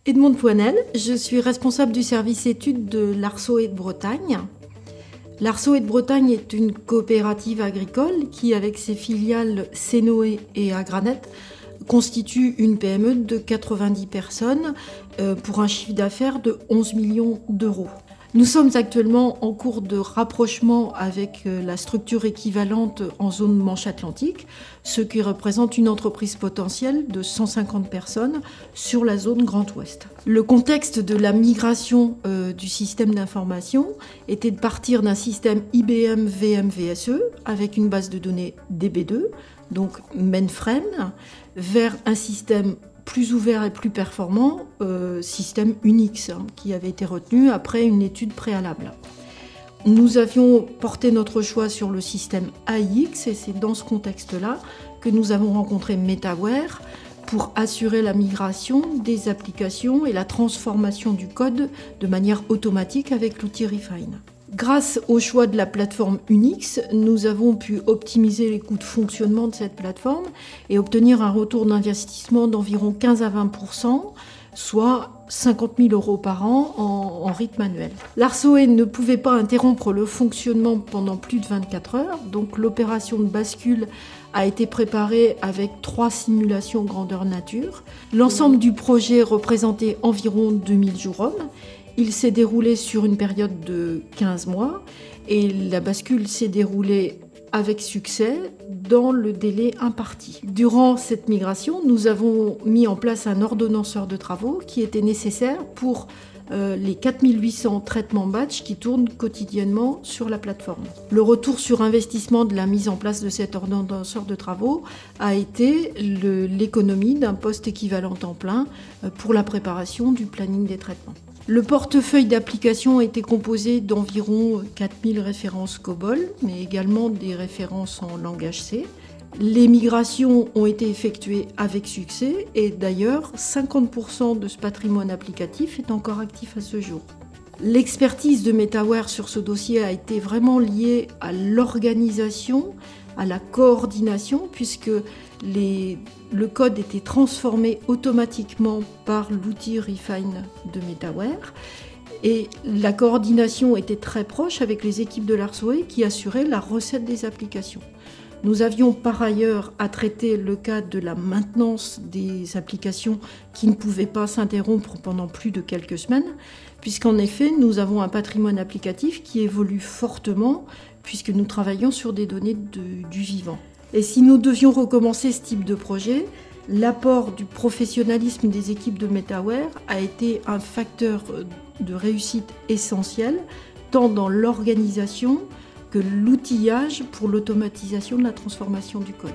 Edmonde Poinel, je suis responsable du service études de l'Arceau de Bretagne. L'Arceau de Bretagne est une coopérative agricole qui, avec ses filiales Sénoé et Agranet, constitue une PME de 90 personnes pour un chiffre d'affaires de 11 millions d'euros. Nous sommes actuellement en cours de rapprochement avec la structure équivalente en zone Manche-Atlantique, ce qui représente une entreprise potentielle de 150 personnes sur la zone Grand Ouest. Le contexte de la migration du système d'information était de partir d'un système IBM VM-VSE avec une base de données DB2, donc mainframe, vers un système plus ouvert et plus performant, système Unix, qui avait été retenu après une étude préalable. Nous avions porté notre choix sur le système AIX et c'est dans ce contexte-là que nous avons rencontré Metaware pour assurer la migration des applications et la transformation du code de manière automatique avec l'outil Refine. Grâce au choix de la plateforme Unix, nous avons pu optimiser les coûts de fonctionnement de cette plateforme et obtenir un retour d'investissement d'environ 15 à 20%, soit 50 000 euros par an en rythme annuel. L'Arceau ne pouvait pas interrompre le fonctionnement pendant plus de 24 heures, donc l'opération de bascule a été préparée avec 3 simulations grandeur nature. L'ensemble du projet représentait environ 2000 jours hommes. Il s'est déroulé sur une période de 15 mois et la bascule s'est déroulée avec succès dans le délai imparti. Durant cette migration, nous avons mis en place un ordonnanceur de travaux qui était nécessaire pour les 4800 traitements batch qui tournent quotidiennement sur la plateforme. Le retour sur investissement de la mise en place de cet ordonnanceur de travaux a été l'économie d'un poste équivalent temps plein pour la préparation du planning des traitements. Le portefeuille d'applications était composé d'environ 4000 références COBOL, mais également des références en langage C. Les migrations ont été effectuées avec succès et d'ailleurs 50% de ce patrimoine applicatif est encore actif à ce jour. L'expertise de Metaware sur ce dossier a été vraiment liée à l'organisation, à la coordination, puisque le code était transformé automatiquement par l'outil Refine de Metaware. Et la coordination était très proche avec les équipes de l'Arceau qui assuraient la recette des applications. Nous avions par ailleurs à traiter le cas de la maintenance des applications qui ne pouvaient pas s'interrompre pendant plus de quelques semaines, puisqu'en effet, nous avons un patrimoine applicatif qui évolue fortement, puisque nous travaillons sur des données du vivant. Et si nous devions recommencer ce type de projet, l'apport du professionnalisme des équipes de Metaware a été un facteur de réussite essentiel, tant dans l'organisation que l'outillage pour l'automatisation de la transformation du code.